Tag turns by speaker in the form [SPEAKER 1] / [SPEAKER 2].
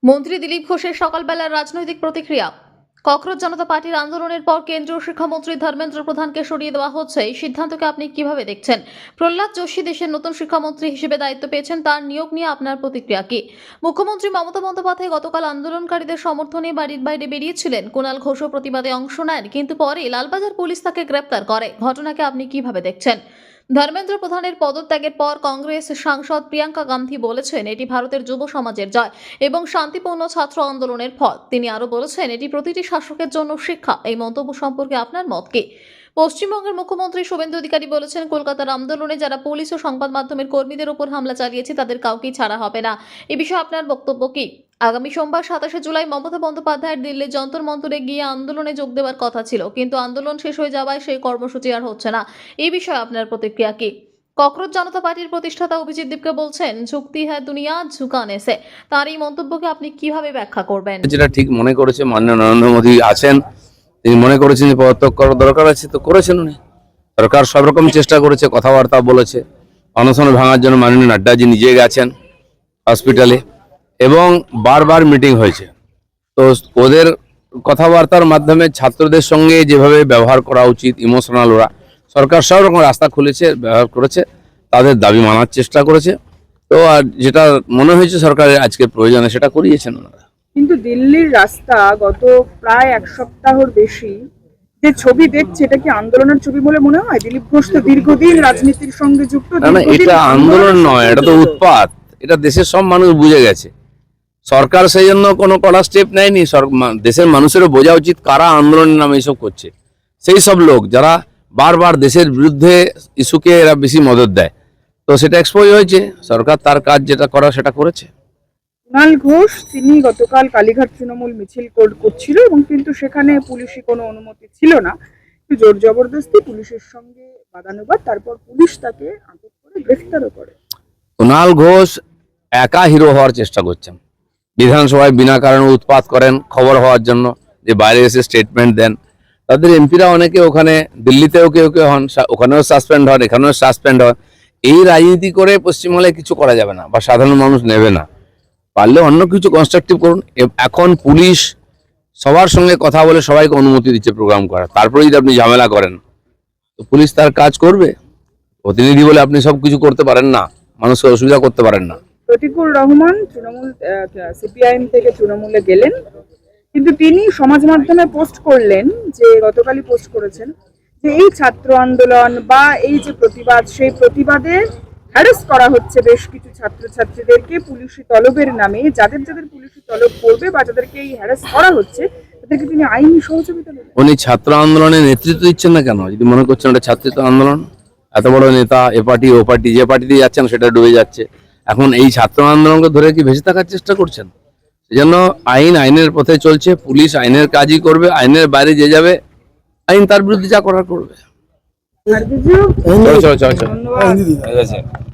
[SPEAKER 1] মন্ত্রী দিলীপ ঘোষের সকালবেলার রাজনৈতিক প্রতিক্রিয়া। ককরোচ জনতা পার্টির আন্দোলনের পর কেন্দ্রীয় শিক্ষামন্ত্রী ধর্মেন্দ্র প্রধানকে সরিয়ে দেওয়া হচ্ছে, এই সিদ্ধান্তকে আপনি কিভাবে দেখছেন? প্রহ্লাদ যোশী দেশের নতুন শিক্ষামন্ত্রী হিসেবে দায়িত্ব পেয়েছেন, তার নিয়োগ নিয়ে আপনার প্রতিক্রিয়া কি? মুখ্যমন্ত্রী মমতা বন্দ্যোপাধ্যায় গতকাল আন্দোলনকারীদের সমর্থনে বাড়ির বাইরে বেরিয়েছিলেন। কুণাল ঘোষও প্রতিবাদে অংশ নেন, কিন্তু পরে লালবাজার পুলিশ তাকে গ্রেপ্তার করে। ঘটনাকে আপনি কিভাবে দেখছেন? ধর্মেন্দ্র প্রধানের পদত্যাগের পর কংগ্রেস সাংসদ প্রিয়াঙ্কা গান্ধী বলেছেন, এটি ভারতের যুব সমাজের জয় এবং শান্তিপূর্ণ ছাত্র আন্দোলনের ফল। তিনি আরও বলেছেন, এটি প্রতিটি শাসকের জন্য শিক্ষা। এই মন্তব্য সম্পর্কে আপনার মত কি? পশ্চিমবঙ্গের মুখ্যমন্ত্রী শুভেন্দু অধিকারী বলেছেন, কলকাতার আন্দোলনে যারা পুলিশ ও সংবাদ মাধ্যমের কর্মীদের উপর হামলা চালিয়েছে তাদের কাউকেই ছাড়া হবে না। এ বিষয়ে আপনার বক্তব্য কি? আগামী সোমবার 27শে জুলাই মমতা বন্দ্যোপাধ্যায়ের দিল্লির যন্তর মন্তরে গিয়ে আন্দোলনে যোগ দেওয়ার কথা ছিল, কিন্তু আন্দোলন শেষ হয়ে যাওয়ায় সেই কর্মসূচি আর হচ্ছে না। এই বিষয়ে আপনার প্রতিক্রিয়া কি? ককরোচ জনতা পার্টির প্রতিষ্ঠাতা অভিজিৎ দেবকে বলছেন, ঝুঁকতি হ্যাঁ দুনিয়া ঝুঁকানে সে। তার এই মন্তব্যকে আপনি কিভাবে ব্যাখ্যা করবেন?
[SPEAKER 2] যেটা ঠিক মনে করেছে মাননীয় নরেন্দ্র মোদী আছেন, তিনি মনে করেছেন যে পদত্যাগ করার দরকার আছে, তো করেছেন উনি। সরকার সব রকম চেষ্টা করেছে, কথাবার্তা বলেছে। অনশন ভাঙার জন্য মাননীয় নাড্ডাজি নিজে গেছেন হসপিটালে এবং বারবার মিটিং হয়েছে। তো ওদের কথাবার্তার মাধ্যমে ছাত্রদের সঙ্গে যেভাবে ব্যবহার করা উচিত, ইমোশনাল ওরা, সরকার সব রকম রাস্তা খুলেছে, ব্যবহার করেছে, তাদের দাবি মানার চেষ্টা করেছে। তো আর যেটা মনে হয়েছে সরকারের আজকে প্রয়োজনে সেটা করিয়েছেন ওনারা।
[SPEAKER 3] কিন্তু দিল্লির রাস্তা গত প্রায় এক সপ্তাহের বেশি যে ছবি দেখছে, এটা কি আন্দোলনের ছবি বলে মনে হয়? দিলীপ ঘোষ তো দীর্ঘদিন রাজনীতির সঙ্গে যুক্ত।
[SPEAKER 2] না, এটা আন্দোলন নয়, এটা তো উৎপাত। এটা দেশের সব মানুষ বুঝে গেছে। সরকার সেই জন্য কোনো কড়া স্টেপ নেয়নি। দেশের মানুষেরও বোঝা উচিত কারা আন্দোলনের নামে এইসব করছে। সেই সব লোক যারা বারবার দেশের বিরুদ্ধে ইস্যুকে এরা বেশি মদত দেয়, তো সেটা এক্সপোজ হয়েছে। সরকার তার কাজ যেটা করা সেটা করেছে।
[SPEAKER 3] কুণাল ঘোষ তিনি গতকাল কালীঘাট তৃণমূল মিছিল করছিল এবং কিন্তু সেখানে পুলিশি কোনো অনুমতি ছিল না, জোর জবরদস্তি পুলিশের সঙ্গে বাদানুবাদ, তারপর পুলিশ তাকে আটক করে গ্রেফতারও করে।
[SPEAKER 2] কুণাল ঘোষ একা হিরো হওয়ার চেষ্টা করছেন। বিধানসভায় বিনা কারণে উৎপাত করেন খবর হওয়ার জন্য, যে বাইরে এসে স্টেটমেন্ট দেন। তাদের এমপিরা অনেকে ওখানে দিল্লিতেও কেউ কেউ হন, ওখানেও সাসপেন্ড হন, এখানেও সাসপেন্ড হন। এই রাজনীতি করে পশ্চিমবঙ্গে কিছু করা যাবে না বা সাধারণ মানুষ নেবে না। পারলে অন্য কিছু কনস্ট্রাকটিভ করুন। এখন পুলিশ সবার সঙ্গে কথা বলে সবাইকে অনুমতি দিচ্ছে প্রোগ্রাম করার। তারপরে যদি আপনি ঝামেলা করেন, তো পুলিশ তার কাজ করবে। প্রতিনিধি বলে আপনি সব কিছু করতে পারেন না, মানুষকে অসুবিধা করতে পারেন না।
[SPEAKER 3] প্রতিকুর রহমান তৃণমূল সিপিআইএম থেকে তৃণমূলে গেলেন, কিন্তু তিনি সমাজ মাধ্যমে পোস্ট করলেন, যে গতকালই পোস্ট করেছেন, যে এই ছাত্র আন্দোলন বা এই যে প্রতিবাদ, সেই প্রতিবাদে হ্যারাস করা হচ্ছে বেশ কিছু ছাত্রছাত্রীদেরকে পুলিশি তলবের নামে। যাদের যাদের পুলিশি তলব করবে বা যাদেরকে এই হ্যারাস করা হচ্ছে তাদেরকে তিনি আইনি সহযোগিতা দেবেন।
[SPEAKER 2] উনি ছাত্র আন্দোলনের নেতৃত্ব দিচ্ছেন না কেন? যদি মনে করছেন ওটা ছাত্রীত্ব আন্দোলন, এত বড় নেতা, এ পার্টি ও পার্টি, যে পার্টিতে যাচ্ছেন সেটা ডুবে যাচ্ছে। এখন এই ছাত্র আন্দোলনকে ধরে কি ভেসে থাকার চেষ্টা করছেন? সেজন্য আইনের পথে চলছে, পুলিশ আইনের কাজই করবে। আইনের বাইরে যে যাবে, আইন তার বিরুদ্ধে যা করার করবে।
[SPEAKER 3] আর কিছু
[SPEAKER 2] চল চল চল চল।
[SPEAKER 3] ধন্যবাদ।